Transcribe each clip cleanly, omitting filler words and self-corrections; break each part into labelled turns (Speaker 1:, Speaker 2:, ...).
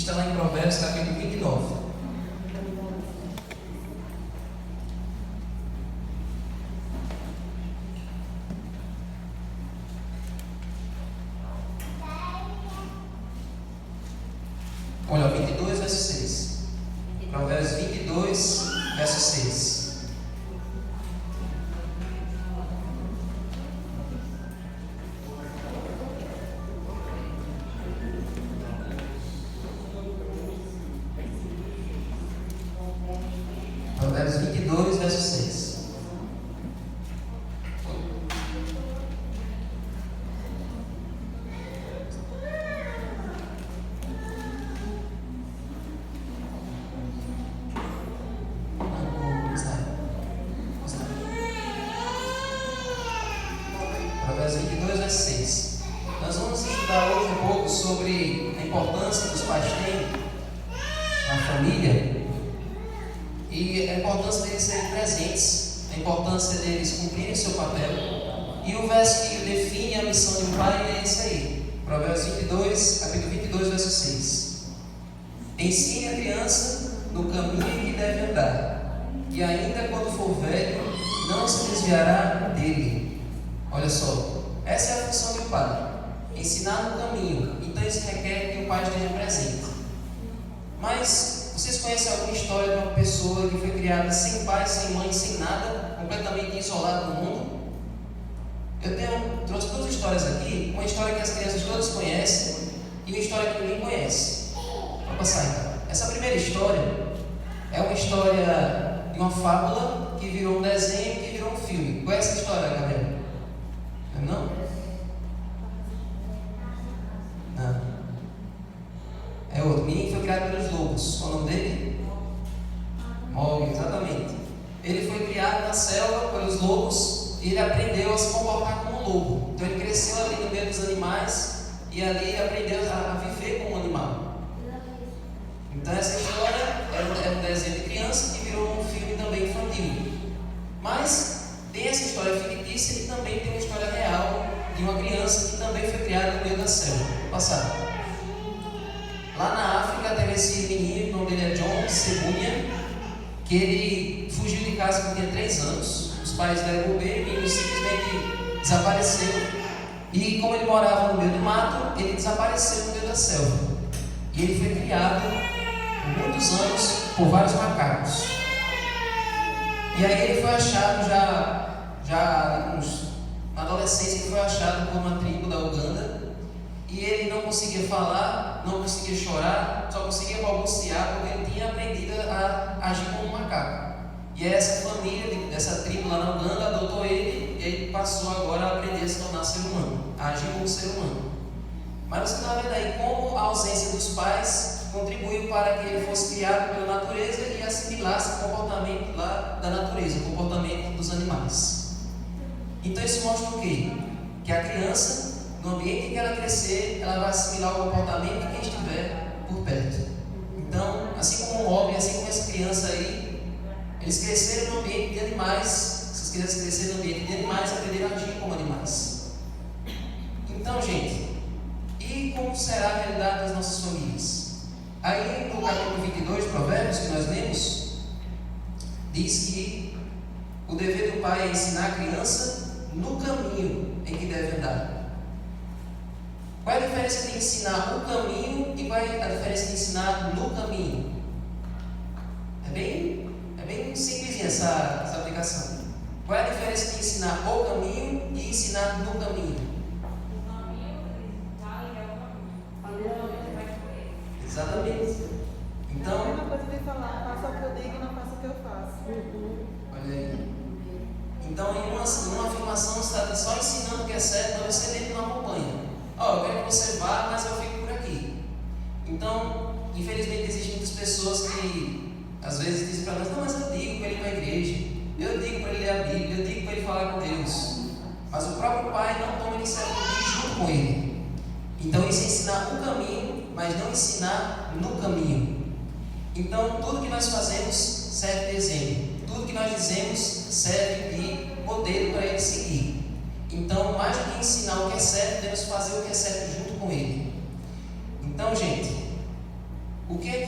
Speaker 1: está lá em Provérbios, capítulo 29. Olha, 22, verso 6. Provérbios 22, verso 6. Provérbios 22, verso 6. Provérbios 22, verso 6. Nós vamos estudar hoje um pouco sobre a importância que os pais têm na família e a importância deles serem presentes, a importância deles cumprirem seu papel. E o verso que define a missão de um pai é esse aí, Provérbios 22, capítulo 22, verso 6. Ensine a criança no caminho em que deve andar, e ainda quando for velho, não se desviará dele. Olha só, essa é a função de um pai, ensinar no caminho. Então isso requer que o pai esteja presente. Mas vocês conhecem alguma história de uma pessoa que foi criada sem pai, sem mãe, sem nada, completamente isolada do mundo? Eu trouxe duas histórias aqui, uma história que as crianças todas conhecem e uma história que ninguém conhece. Vou passar então. Essa primeira história é uma história de uma fábula que virou um desenho, que virou um filme. Qual é essa história, Gabriel? Não? Não. É outro. O menino foi criado pelos lobos. Qual é o nome dele? Mowgli, exatamente. Ele foi criado na selva pelos lobos e ele aprendeu a se comportar como um lobo. Então ele cresceu ali no meio dos animais e ali aprendeu a viver como um animal. Então essa história é um desenho de criança que virou um filme também infantil. Mas tem essa história fictícia e também tem uma história real de uma criança que também foi criada no meio da selva. Vou passar. Lá na África teve esse menino, o nome dele é John Sebunya, que ele fugiu de casa quando tinha 3 anos. Os pais deram bobeira, o menino simplesmente desapareceu. E como ele morava no meio do mato, ele desapareceu no meio da selva. E ele foi criado por muitos anos por vários macacos. E aí ele foi achado na adolescência, ele foi achado por uma tribo da Uganda. E ele não conseguia falar, não conseguia chorar, só conseguia balbuciar porque ele tinha aprendido a agir como um macaco. E essa família dessa tribo lá na Uganda adotou ele e ele passou agora a aprender a se tornar ser humano, a agir como ser humano. Mas você está vendo aí como a ausência dos pais contribuiu para que ele fosse criado pela natureza e assimilasse o comportamento lá da natureza, o comportamento dos animais. Então isso mostra o quê? Que a criança, no ambiente em que ela crescer, ela vai assimilar o comportamento de quem estiver por perto. Então, assim como o Mowgli, assim como essa criança aí, eles cresceram no ambiente de animais. Essas crianças cresceram no ambiente de animais, aprenderam a agir como animais. Então, gente, e como será a realidade das nossas famílias? Aí no capítulo 22 de Provérbios, que nós lemos, diz que o dever do pai é ensinar a criança no caminho em que deve andar. Qual é a diferença de ensinar o caminho e qual é a diferença de ensinar no caminho? É bem simples essa aplicação. Qual é a diferença de ensinar o caminho e ensinar no caminho? Exatamente. Então,
Speaker 2: é a mesma coisa de falar, faça o que eu digo e não faça o que eu faço.
Speaker 1: Olha aí. Então, em uma afirmação, você está só ensinando o que é certo, mas você mesmo não acompanha. Eu quero que você vá, mas eu fico por aqui. Então, infelizmente, existem muitas pessoas que às vezes dizem para nós: não, mas eu digo para ele ir para a igreja, eu digo para ele ler a Bíblia, eu digo para ele falar com Deus. Mas o próprio pai não toma iniciativa de ir junto com ele. Então, isso é ensinar o caminho, mas não ensinar no caminho. Então, tudo que nós fazemos serve de exemplo. Tudo que nós dizemos serve de modelo para ele seguir. Então, mais do que ensinar o que é certo, devemos fazer o que é certo junto com ele. Então, gente,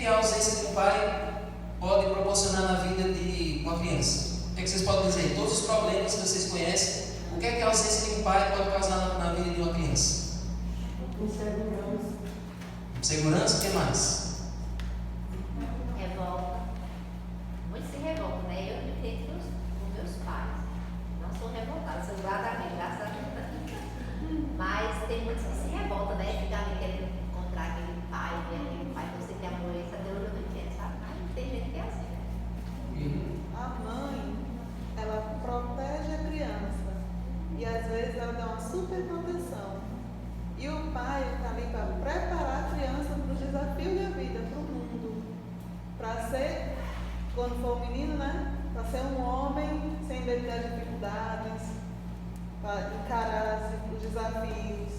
Speaker 1: que a ausência de um pai pode proporcionar na vida de uma criança? O que vocês podem dizer? Todos os problemas que vocês conhecem, o que a ausência de um pai pode causar na vida de uma criança?
Speaker 3: Insegurança.
Speaker 1: Segurança, o que mais?
Speaker 4: Revolta. Muitos se revoltam, né? Eu diferente dos meus pais. Não sou revoltada, sou guarda-amigo, graças a Deus. Mas tem muitos que se revoltam, né? Fica ali querendo encontrar aquele pai, ver aquele pai que você tem amor, essa Deus não entende, sabe? Mas tem gente que é assim, né?
Speaker 2: A mãe, ela protege a criança. E às vezes ela dá uma super proteção. E o pai está ali para preparar a criança para os desafios da vida, para o mundo. Para ser, quando for um menino, né? Para ser um homem sem medo das dificuldades, para encarar os desafios.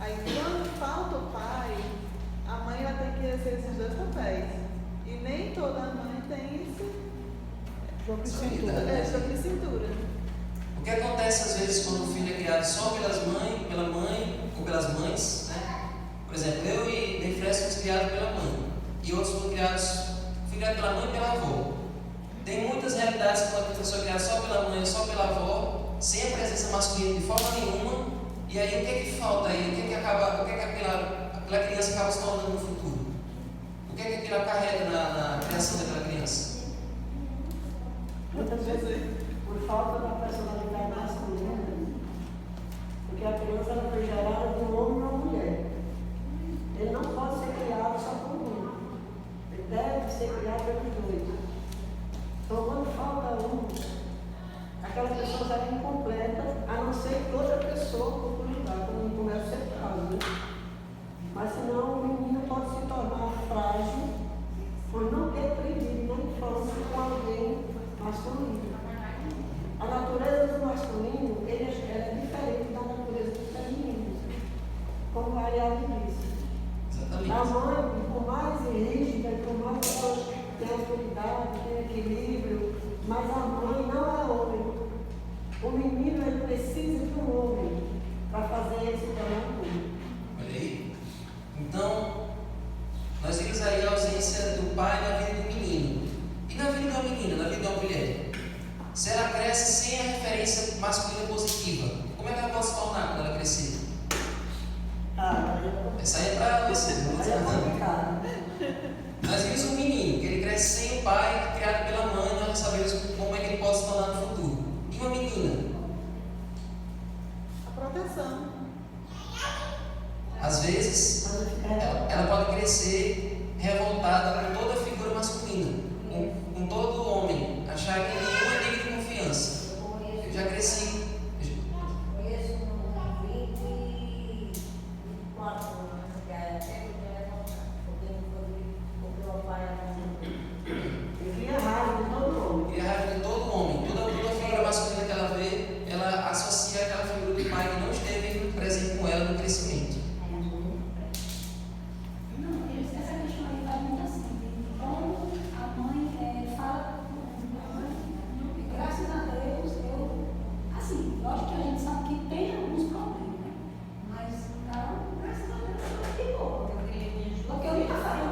Speaker 2: Aí quando falta o pai, a mãe ela tem que exercer esses dois papéis. E nem toda mãe tem esse jogo de cintura.
Speaker 1: O que acontece às vezes quando o filho é criado só pela mãe ou pelas mães, né? Por exemplo, eu e Neifrés fomos criados pela mãe e outros fui criado pela mãe e pela avó. Tem muitas realidades quando a pessoa é criada só pela mãe ou só pela avó, sem a presença masculina de forma nenhuma, e aí o que é que falta aí? O que é que aquela criança acaba se tornando no futuro? O que é que aquilo acarreta na criação daquela criança?
Speaker 3: Muitas vezes, por falta da personalidade masculina, porque a criança ela foi gerada de um homem e uma mulher. Ele não pode ser criado só por um. Ele deve ser criado pelos dois. Então, quando falta um, aquela pessoa será incompleta, a não ser que outra pessoa ocupe o lugar, como começa a ser caso, né? Mas senão o menino pode se tornar frágil por não ter aprendido na infância com alguém masculino. A natureza do masculino ela é diferente da natureza do feminino, como a Ariadne disse.
Speaker 1: Exatamente.
Speaker 3: A mãe, por mais rígida, por mais que tenha autoridade, tenha equilíbrio, mas a mãe não é homem. O menino ele precisa de um homem para fazer ele se tornar um homem.
Speaker 1: Olha aí. Então, nós vimos aí a ausência do pai na vida do menino. E na vida de uma menina, na vida de uma mulher? Se ela cresce sem a referência masculina positiva, como é que ela pode se tornar quando ela crescer? Essa aí é para você, não vou dizer nada. Nós vimos um menino, que ele cresce sem o pai, criado pela mãe, nós não sabemos como é que ele pode se tornar no futuro. E uma menina?
Speaker 2: A proteção.
Speaker 1: Às vezes, ela pode crescer revoltada com toda a figura masculina, com todo homem, achar que nenhum é digno de confiança. Eu já cresci.
Speaker 4: Conheço um 24 anos, que é até que me levantar, porque o pai
Speaker 3: Ele cria raiva de todo homem.
Speaker 1: E a raiva de todo homem, toda figura masculina que ela vê, ela associa aquela figura do pai que não esteve presente com ela no crescimento.
Speaker 5: Essa questão aí vai muito assim, de como a mãe fala com a mãe. Graças a Deus, assim, lógico que a gente sabe que tem alguns problemas, né? Mas, graças a Deus, que bom. Porque eu nunca falei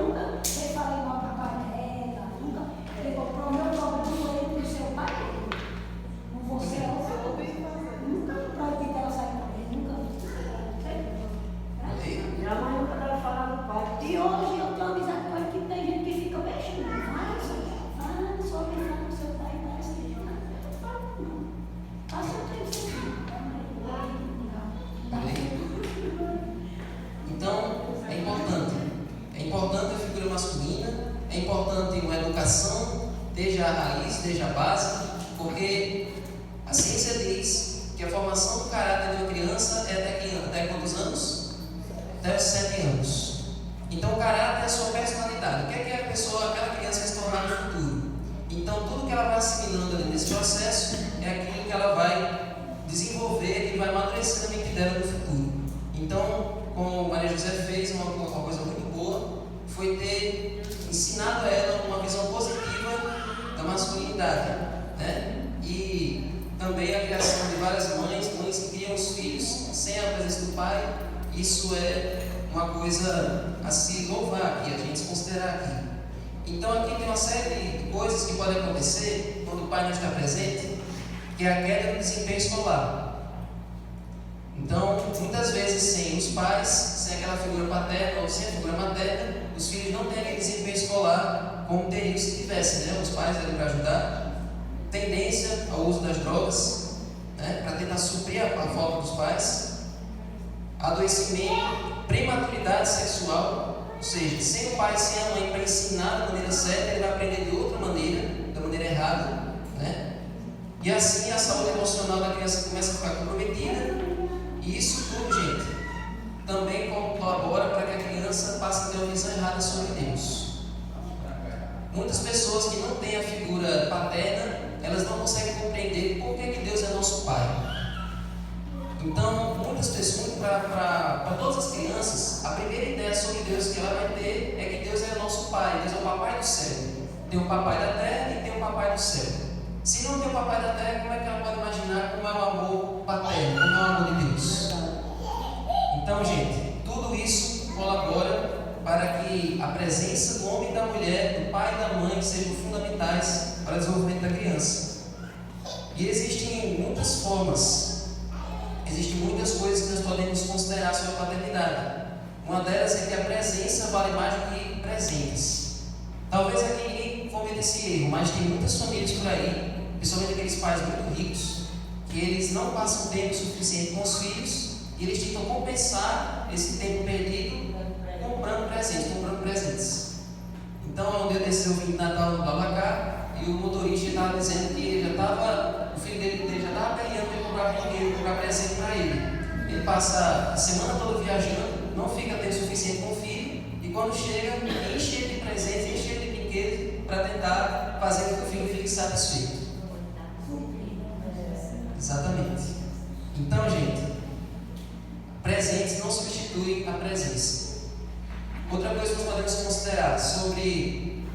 Speaker 5: mal para a pai dela, nunca pegou o meu problema com ele, do seu pai, com você, nunca proibi dela sair com ele, nunca.
Speaker 3: E a mãe nunca deve falar do pai.
Speaker 5: E hoje eu tenho amizade com ele que tem gente que fica mexendo. Fala sobre o seu pai, parece que não. Eu falo, não. Passa o tempo sem
Speaker 1: Então, é importante a figura masculina, é importante uma educação, desde a raiz, desde a base, porque a ciência diz que a formação do caráter de uma criança é até quantos anos? Até os 7 anos. Então, o caráter é a sua personalidade. O que é aquela criança vai se tornar no futuro? Então, tudo que ela vai assimilando ali nesse processo é aquilo que ela vai desenvolver e vai amadurecer na mente dela no futuro. Então, como Maria José fez, uma coisa muito boa foi ter ensinado a ela uma visão positiva da masculinidade, né? E também a criação de várias mães que criam os filhos sem a presença do pai. Isso é uma coisa a se louvar, que a gente considera considerar aqui. Então aqui tem uma série de coisas que podem acontecer quando o pai não está presente, que é a queda no desempenho escolar. Então, muitas vezes, sem os pais, sem aquela figura paterna ou sem a figura materna, os filhos não têm aquele desempenho escolar como teriam se tivessem, né? Os pais ali para ajudar. Tendência ao uso das drogas, né? Para tentar suprir a falta dos pais. Adoecimento, prematuridade sexual, ou seja, sem o pai e sem a mãe para ensinar da maneira certa, ele vai aprender de outra maneira, da maneira errada, né? E assim a saúde emocional da criança começa a ficar comprometida. E isso tudo, gente, também colabora para que a criança passe a ter uma visão errada sobre Deus. Muitas pessoas que não têm a figura paterna, elas não conseguem compreender por que Deus é nosso Pai. Então, muitas pessoas, para todas as crianças, a primeira ideia sobre Deus que ela vai ter é que Deus é nosso Pai, Deus é o Papai do céu. Tem o Papai da terra e tem o Papai do céu. Se não tem o Papai da terra, como é que ela pode imaginar como é o amor paterno, como é o amor de Deus? Então, gente, tudo isso colabora para que a presença do homem e da mulher, do pai e da mãe, sejam fundamentais para o desenvolvimento da criança. E existem muitas formas, existem muitas coisas que nós podemos considerar sobre a paternidade. Uma delas é que a presença vale mais do que presentes. Talvez aqui ninguém cometa esse erro, mas tem muitas famílias por aí, principalmente aqueles pais muito ricos, que eles não passam tempo suficiente com os filhos e eles tentam compensar esse tempo perdido comprando presentes. Então, um dia desses eu vim de Natal no BlaBlaCar e o motorista estava dizendo que ele o filho dele já estava peleando para comprar presente para ele. Ele passa a semana toda viajando, não fica tempo suficiente com o filho e quando chega, enche ele de presentes, enche ele de brinquedos para tentar fazer com que o filho fique satisfeito. Exatamente. Então, gente, presentes não substituem a presença. Outra coisa que nós podemos considerar sobre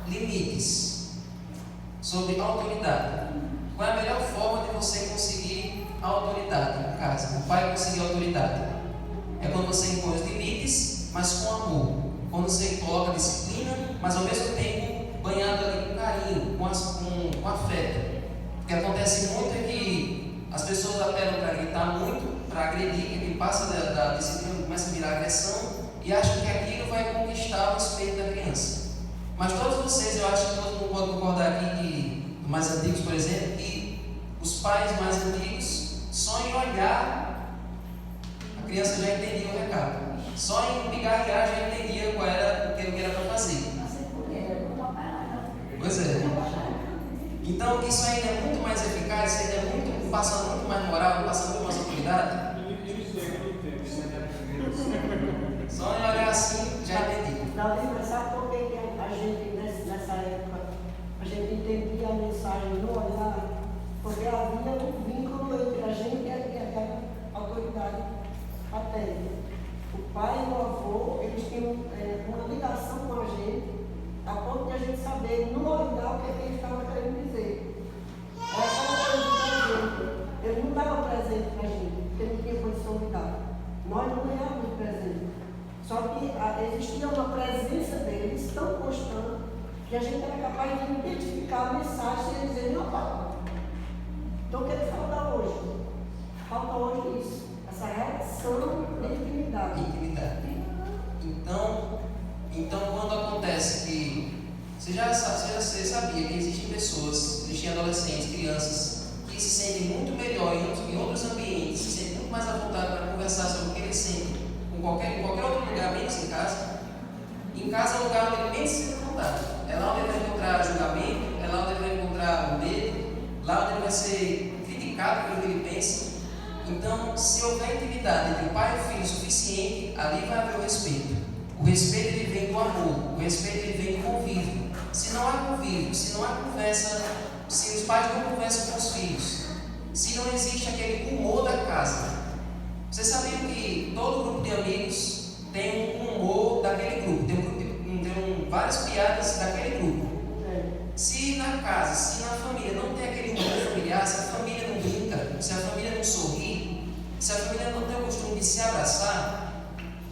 Speaker 1: limites, sobre autoridade. Qual é a melhor forma de você conseguir a autoridade em casa? O pai conseguir a autoridade é quando você impõe os limites, mas com amor. Quando você coloca disciplina, mas ao mesmo tempo banhado ali com carinho, com afeto. O que acontece muito é que as pessoas apelam para gritar muito, para agredir, que passa da disciplina, começa a virar agressão e acham que aquilo vai conquistar o respeito da criança. Mas todos vocês, eu acho que todo mundo pode concordar aqui, que mais antigos, por exemplo, que os pais mais antigos, só em olhar, a criança já entendia o recado. Só em pigarrear já entendia qual era o que era para fazer. Pois é. Então, isso ainda é muito mais eficaz, isso ainda é passa muito mais moral, passa muito mais autoridade. Só em olhar assim, já entendi.
Speaker 3: Davi, mas sabe por que a gente, nessa época, a gente entendia a mensagem no olhar? Porque havia um vínculo entre a gente e aquela autoridade paterna. O pai e o avô, eles tinham uma ligação com a gente, a ponto de a gente saber no olhar o que ele estava querendo dizer. Era aquela coisa presente. Ele não dava presente para a gente, porque não tinha condição de dar. Nós não ganhávamos presente. Só que existia uma presença deles tão constante que a gente era capaz de identificar a mensagem sem dizer, não, pai. Então o que ele falta hoje? Falta hoje isso, essa relação de intimidade.
Speaker 1: Então quando acontece que você sabia que existem pessoas, existem adolescentes, crianças que se sentem muito melhor em outros ambientes, se sentem muito mais à vontade para conversar sobre o que eles sentem em qualquer outro lugar, menos em casa. Em casa é o lugar onde ele menos se sente vontade. É lá onde ele vai encontrar julgamento, é lá onde ele vai encontrar o medo, lá onde ele vai ser criticado pelo que ele pensa. Então, se houver intimidade entre o pai e o filho suficiente, ali vai haver o respeito. O respeito ele vem do amor, o respeito ele vem do convívio. Se não há convívio, se não há conversa, se os pais não conversam com os filhos, se não existe aquele humor da casa. Vocês sabiam que todo grupo de amigos tem um humor daquele grupo, tem várias piadas daquele grupo. Se na casa, se na família não tem aquele humor familiar, se a família não brinca, se a família não sorri, se a família não tem o costume de se abraçar,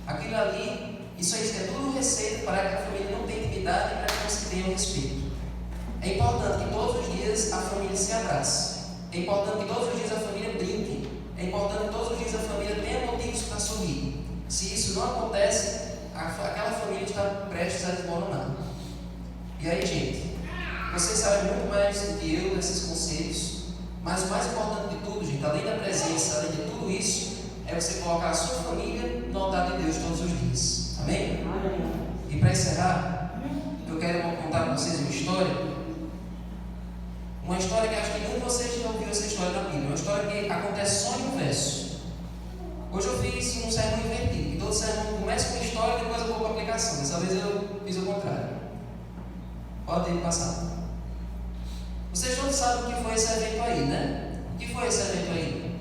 Speaker 1: aquilo ali Isso aí é tudo receita para que a família não tenha intimidade e para que não se tenha respeito. É importante que todos os dias a família se abrace. É importante que todos os dias a família brinque. É importante que todos os dias a família tenha motivos para sorrir. Se isso não acontece, aquela família está prestes a desmoronar. E aí, gente, vocês sabem muito mais do que eu desses conselhos, mas o mais importante de tudo, gente, além da presença, além de tudo isso, é você colocar a sua família no altar de Deus todos os dias. Amém? E para encerrar, eu quero contar para vocês uma história. Uma história que acho que nenhum de vocês já ouviu essa história na Bíblia. Uma história que acontece só em um verso. Hoje eu fiz um sermão invertido. E todo sermão começa com uma história e depois eu vou para a aplicação. Dessa vez eu fiz o contrário. Pode passar. Vocês todos sabem o que foi esse evento aí, né? O que foi esse evento aí?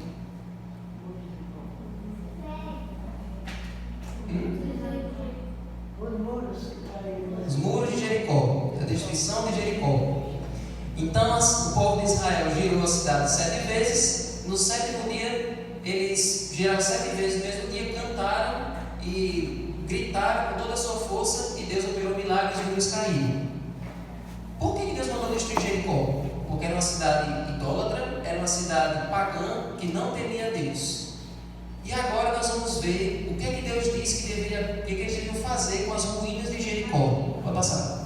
Speaker 1: Os muros de Jericó. A destruição de Jericó. Então o povo de Israel girou a cidade 7 vezes. No 7º dia, eles giraram 7 vezes no mesmo dia, cantaram e gritaram com toda a sua força, e Deus operou milagres e os muros caíram. Por que Deus mandou destruir Jericó? Porque era uma cidade idólatra, era uma cidade pagã que não temia Deus. E agora nós vamos ver o que é que Deus disse que eles deveriam fazer com as ruínas de Jericó. Pode passar.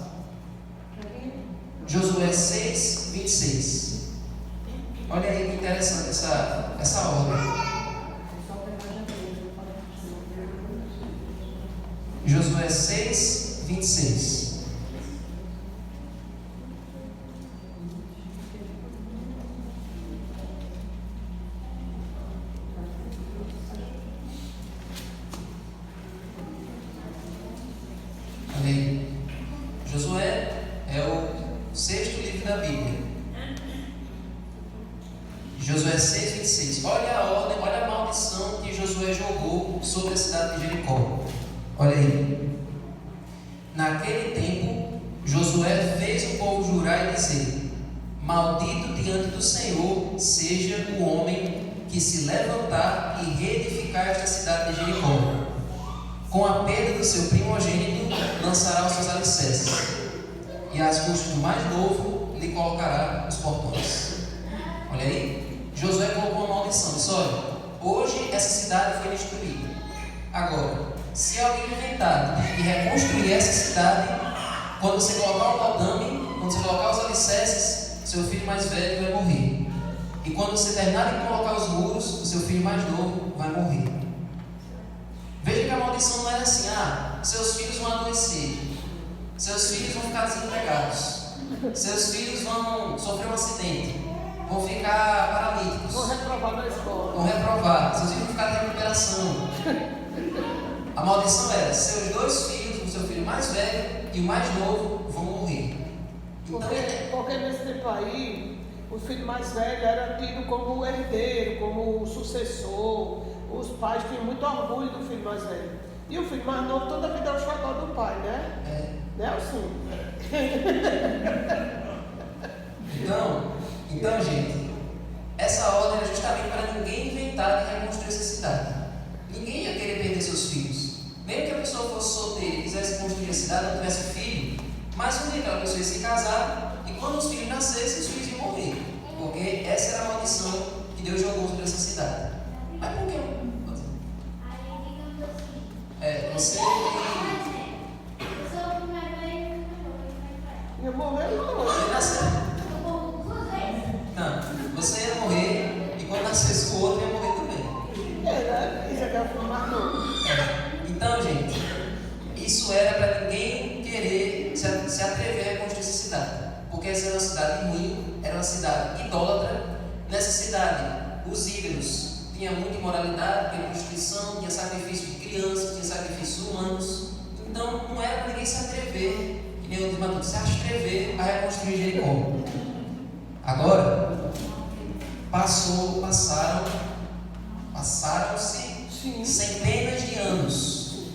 Speaker 1: Josué 6, 26. Olha aí que interessante essa ordem. Josué 6, 26. Amém. Josué é o 6º livro da Bíblia. Josué 6, 26. Olha a ordem, olha a maldição que Josué jogou sobre a cidade de Jericó. Olha aí. Naquele tempo, Josué fez o povo jurar e dizer: maldito diante do Senhor seja o homem que se levantar e reedificar esta cidade de Jericó. Com a perda do seu primogênito, lançará os seus alicerces, e às custas do mais novo lhe colocará os portões. Olha aí, Josué colocou uma maldição. Disse: olha, hoje essa cidade foi destruída. Agora, se alguém inventar e reconstruir essa cidade, quando você colocar o madame, quando você colocar os alicerces, seu filho mais velho vai morrer. E quando você terminar de colocar os muros, o seu filho mais novo vai morrer. Veja que a maldição não era assim: seus filhos vão adoecer, seus filhos vão ficar desempregados, seus filhos vão sofrer um acidente, vão ficar paralíticos,
Speaker 3: Vou reprovar na escola.
Speaker 1: vão reprovar, seus filhos vão ficar em recuperação. A maldição era: seus 2 filhos, o seu filho mais velho e o mais novo, vão morrer. Então,
Speaker 6: Porque nesse tempo aí, o filho mais velho era tido como o herdeiro, como o sucessor. Os pais tinham muito orgulho do filho mais velho. E o filho mais novo toda a vida é o xodó do pai, né? Né, assim?
Speaker 1: Então, gente, essa ordem era justamente para ninguém inventar de reconstruir essa cidade. Ninguém ia querer perder seus filhos. Mesmo que a pessoa fosse solteira e quisesse construir a cidade, não tivesse filho, mas um dia aquela pessoa ia se casar, e quando os filhos nascessem, os filhos iam morrer. Porque essa era a maldição que Deus jogou sobre essa cidade. Mas por que? Você
Speaker 6: Ia morrer, não.
Speaker 1: ia nascer. Não, você ia morrer, e quando nascesse o outro ia morrer também.
Speaker 6: Né? Isso aqui é o filho mais novo.
Speaker 1: Então, gente, isso era para ninguém querer se atrever a reconstruir essa cidade, porque essa era uma cidade ruim, era uma cidade idólatra. Nessa cidade, os ídolos tinha muita imoralidade, tinha prostituição, tinha sacrifício de crianças, tinha sacrifícios humanos. Então não era para ninguém se atrever, que nem o mandou, se atrever a reconstruir Jericó. Agora, passaram-se centenas de anos,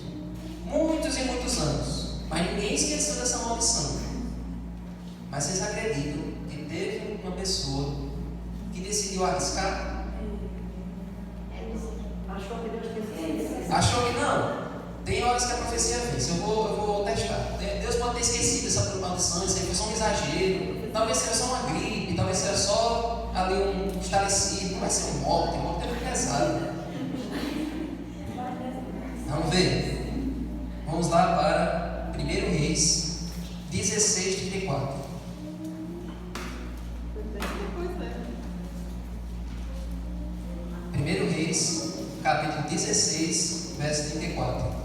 Speaker 1: muitos e muitos anos, mas ninguém esqueceu dessa maldição. Mas vocês acreditam que teve uma pessoa que decidiu arriscar?
Speaker 3: Achou que Deus queria isso.
Speaker 1: Achou que não? Tem horas que a profecia vence, eu vou testar. Deus pode ter esquecido essa maldição, isso aí foi só um exagero. Talvez seja só uma gripe, talvez seja só ali um estarecido, não vai ser um morte é muito pesado. Vamos ver. Vamos lá para 1 Reis 16:34.
Speaker 2: Pois é.
Speaker 1: 1 Reis, capítulo 16, verso 34.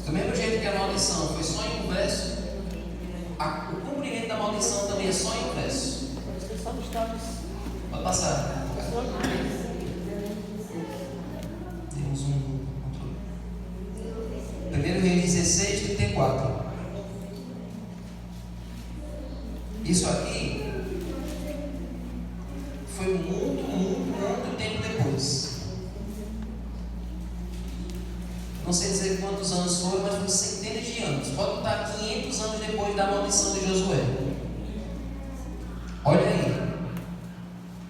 Speaker 1: Do mesmo jeito que a maldição foi só em um verso, o cumprimento da maldição também é só em um verso. Pode passar. Temos um controle. 1 Reis 16:34. Isso aqui foi muito tempo depois. Não sei dizer quantos anos foram, mas foram centenas de anos. Pode botar 500 anos depois da maldição de Josué. Olha aí.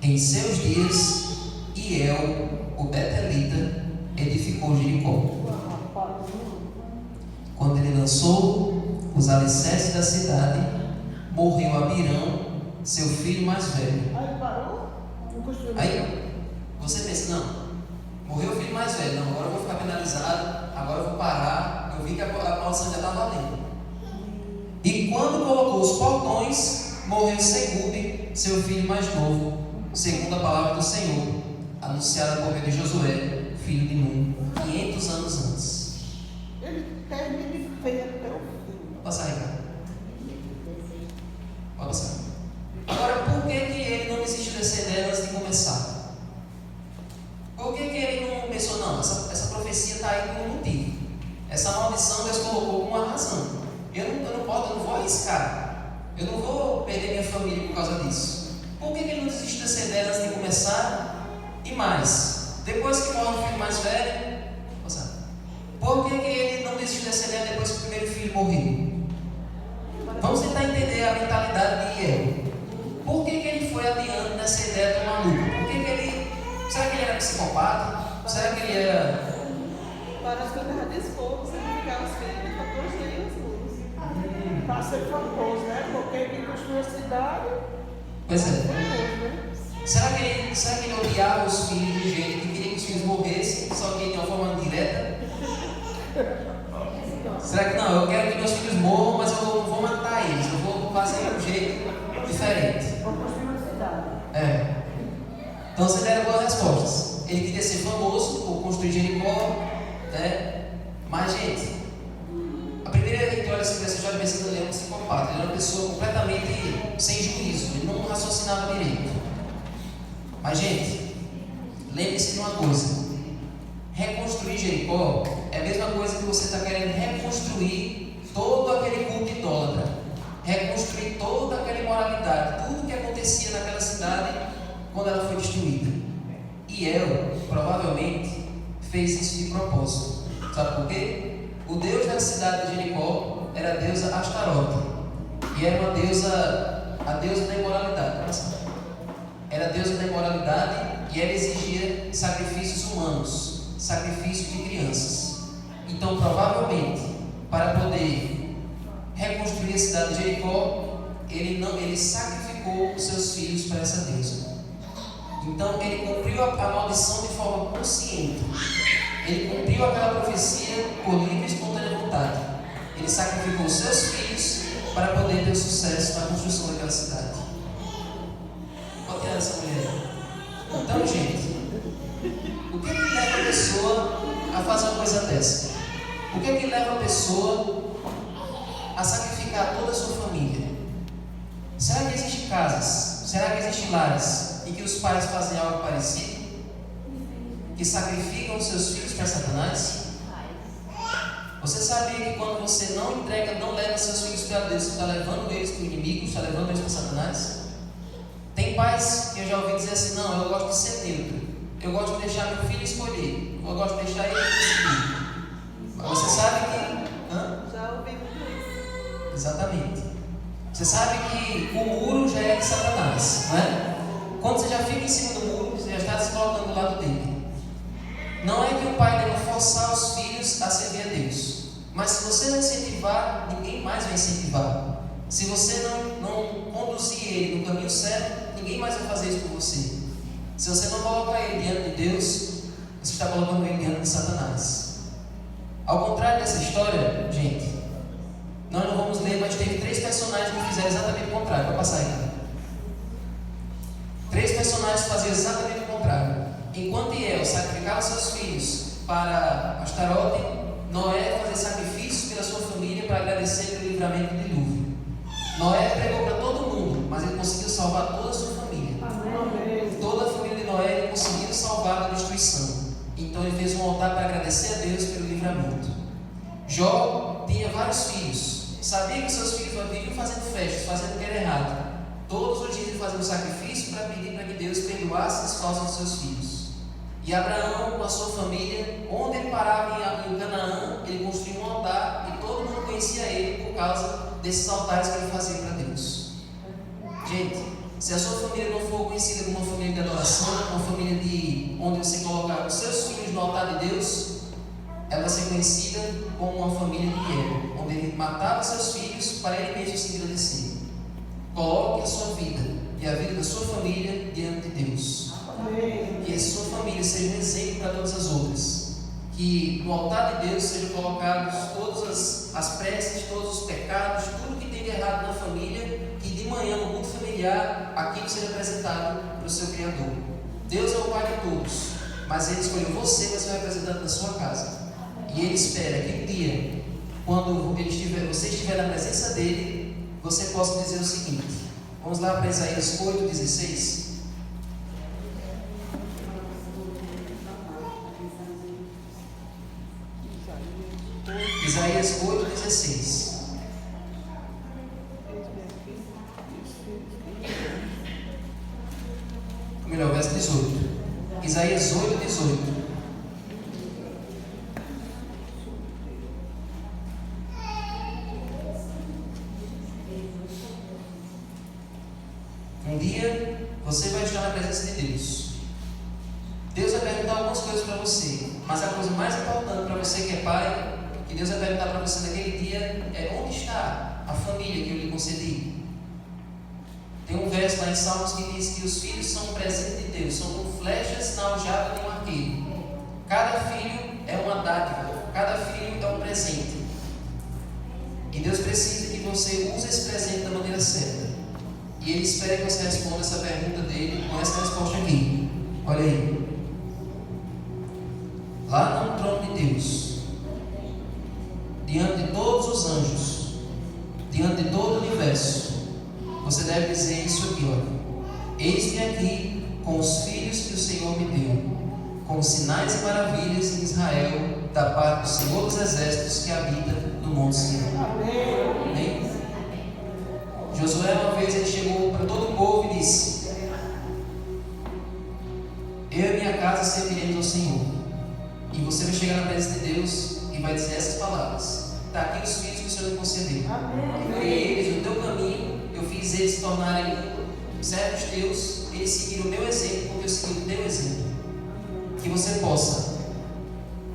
Speaker 1: Em seus dias, Hiel, o Betelita, edificou Jericó. Quando ele lançou os alicerces da cidade, morreu Abirão, seu filho mais velho.
Speaker 6: Aí parou? Não construiu.
Speaker 1: Aí você pensa, não, morreu o filho mais velho, não, agora eu vou ficar penalizado, agora eu vou parar. Eu vi que a maldição já está valendo. E quando colocou os portões, morreu Segube, seu filho mais novo, segundo a palavra do Senhor, anunciada por meio de Josué, filho de Nun, 500 anos antes.
Speaker 6: Ele termina e feia até o fim.
Speaker 1: Pode passar, Ricardo. Pode passar. Agora, por que ele não desistiu dessa ideia antes de começar? Por que ele não pensou, não, essa profecia está aí por um motivo. Essa maldição Deus colocou com uma razão. Eu não vou arriscar. Eu não vou perder minha família por causa disso. Por que ele não desistiu dessa ideia antes de começar? E mais, depois que morre o filho mais velho, por que ele não desistiu dessa ideia depois que o primeiro filho morreu? Vamos tentar entender a mentalidade de Hiel. Por que ele foi adiante nessa ideia do maluco? Será que ele era psicopata? Será que ele era...
Speaker 2: Parece que eu estava disposto a sacrificar os filhos para construir os muros.
Speaker 6: Para ser famoso, né? Porque quem construiu a cidade.
Speaker 1: Pois é.
Speaker 6: Famoso, né?
Speaker 1: Será que ele odiava os filhos de gente que queria que os filhos morressem, só que de uma forma direta? Será que não? Eu quero que meus filhos morram, mas eu não vou matar eles, eu vou fazer de um jeito diferente.
Speaker 3: Vamos construir uma cidade.
Speaker 1: É. Então você deram boas respostas. Ele queria ser famoso por construir Jericó, né? Mas, gente, a primeira gente olha assim, você já pensa que ele era um psicopata, ele era uma pessoa completamente sem juízo, ele não raciocinava direito. Mas, gente, lembre-se de uma coisa: reconstruir Jericó é a mesma coisa que você está querendo reconstruir todo aquele culto idólatra, reconstruir toda aquela imoralidade, tudo que acontecia naquela cidade quando ela foi destruída. E Hiel provavelmente fez isso de propósito. Sabe por quê? O deus da cidade de Jericó era a deusa Astarote, e era uma deusa, a deusa da imoralidade. Era a deusa da imoralidade e ela exigia sacrifícios humanos, sacrifícios de crianças. Então, provavelmente, para poder reconstruir a cidade de Jericó, ele sacrificou os seus filhos para essa deusa. Então, ele cumpriu a maldição de forma consciente. Ele cumpriu aquela profecia por livre e espontânea vontade. Ele sacrificou os seus filhos para poder ter sucesso na construção daquela cidade. Qual que é essa mulher? Então, gente, o que leva a pessoa a fazer uma coisa dessa? O que leva a pessoa a sacrificar toda a sua família? Será que existem casas? Será que existem lares em que os pais fazem algo parecido? Que sacrificam os seus filhos para Satanás? Você sabia que quando você não entrega, não leva seus filhos para Deus, você está levando eles para o inimigo, está levando eles para Satanás? Tem pais que eu já ouvi dizer assim: não, eu gosto de ser neutro, eu gosto de deixar meu filho escolher, eu gosto de deixar ele decidir. Mas você sabe que...
Speaker 2: Já ouvi muito isso.
Speaker 1: Exatamente. Você sabe que o muro já é de Satanás, não é? quando você já fica em cima do muro, você já está se colocando do lado dele. Não é que o pai deve forçar os filhos a servir a Deus, mas se você não incentivar, ninguém mais vai incentivar. Se você não conduzir ele no caminho certo, ninguém mais vai fazer isso por você. Se você não colocar ele diante de Deus, você está colocando ele diante de Satanás. Ao contrário dessa história, gente, nós não vamos ler, mas teve 3 personagens que fizeram exatamente o contrário. Vai passar aí. 3 personagens faziam exatamente o contrário. Enquanto Iel sacrificava seus filhos para Astarote, Noé fazia sacrifícios pela sua família para agradecer pelo livramento do dilúvio. Noé pregou para todo mundo, mas ele conseguiu salvar toda a sua família.
Speaker 6: Amém.
Speaker 1: Toda a família de Noé ele conseguiu salvar da destruição. Então ele fez um altar para agradecer a Deus pelo livramento. Jó tinha vários filhos. Sabia que seus filhos viviam fazendo festas, fazendo o que era errado. Todos os dias ele fazia um sacrifício para pedir para que Deus perdoasse as faltas dos seus filhos. E Abraão, com a sua família, onde ele parava em Canaã, ele construiu um altar e todo mundo conhecia ele por causa desses altares que ele fazia para Deus. Gente, se a sua família não for conhecida como uma família de adoração, uma família onde você colocar os seus filhos no altar de Deus, ela vai ser conhecida como uma família de guerra, onde ele matava seus filhos para ele mesmo se engrandecer. Coloque a sua vida e a vida da sua família diante de Deus.
Speaker 6: Amém.
Speaker 1: Que a sua família seja um exemplo para todas as outras. Que no altar de Deus sejam colocados todas as preces, todos os pecados, tudo que tem de errado na família, que de manhã no culto familiar aquilo seja apresentado para o seu Criador. Deus é o Pai de todos, mas Ele escolheu você para ser o representante da sua casa. E Ele espera que um dia, quando você estiver na presença dEle, você possa dizer o seguinte. Vamos lá para Isaías 8:16. Isaías 8:16. Ou melhor, verso 18. Isaías 8:18. Um dia você vai estar na presença de Deus. Deus vai perguntar algumas coisas para você, mas a coisa mais importante para você que é pai, que Deus vai perguntar para você naquele dia é: onde está a família que eu lhe concedi? Tem um verso lá em Salmos que diz que os filhos são um presente de Deus, são como flechas na aljava de um arqueiro. Cada filho é uma dádiva, cada filho é um presente. E Deus precisa que você use esse presente da maneira certa. E Ele espera que você responda essa pergunta dele com essa resposta aqui. Olha aí. Lá no trono de Deus, diante de todos os anjos, diante de todo o universo, você deve dizer isso aqui, olha: eis-me aqui com os filhos que o Senhor me deu, com sinais e maravilhas em Israel, da parte do Senhor dos exércitos que habita no monte Sião. Amém? Josué, uma vez, ele chegou para todo o povo e disse: eu e minha casa serviremos ao Senhor. E você vai chegar na presença de Deus e vai dizer essas palavras: está aqui os filhos que o Senhor me concedeu. Eu criei eles no teu caminho, eu fiz eles se tornarem servos teus, eles seguiram o meu exemplo, porque eu segui o teu exemplo. Que você possa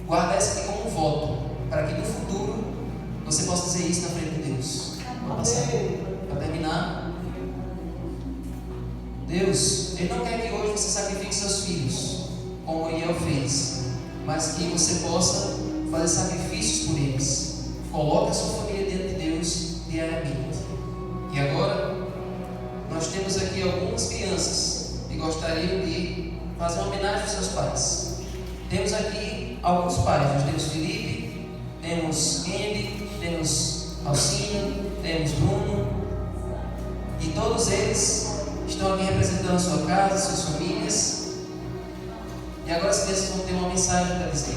Speaker 1: guardar isso aqui como um voto, para que no futuro você possa dizer isso na frente de Deus. Para terminar, Deus, Ele não quer que hoje você sacrifique seus filhos, como Iel fez, mas que você possa fazer sacrifícios por eles. Coloque a sua família diante de Deus diariamente. E agora, nós temos aqui algumas crianças que gostariam de fazer uma homenagem aos seus pais. Temos aqui alguns pais. Nós temos Felipe, temos Kendi, temos Alcina, temos Bruno. E todos eles estão aqui representando a sua casa, suas famílias. E agora as crianças vão ter uma mensagem para dizer.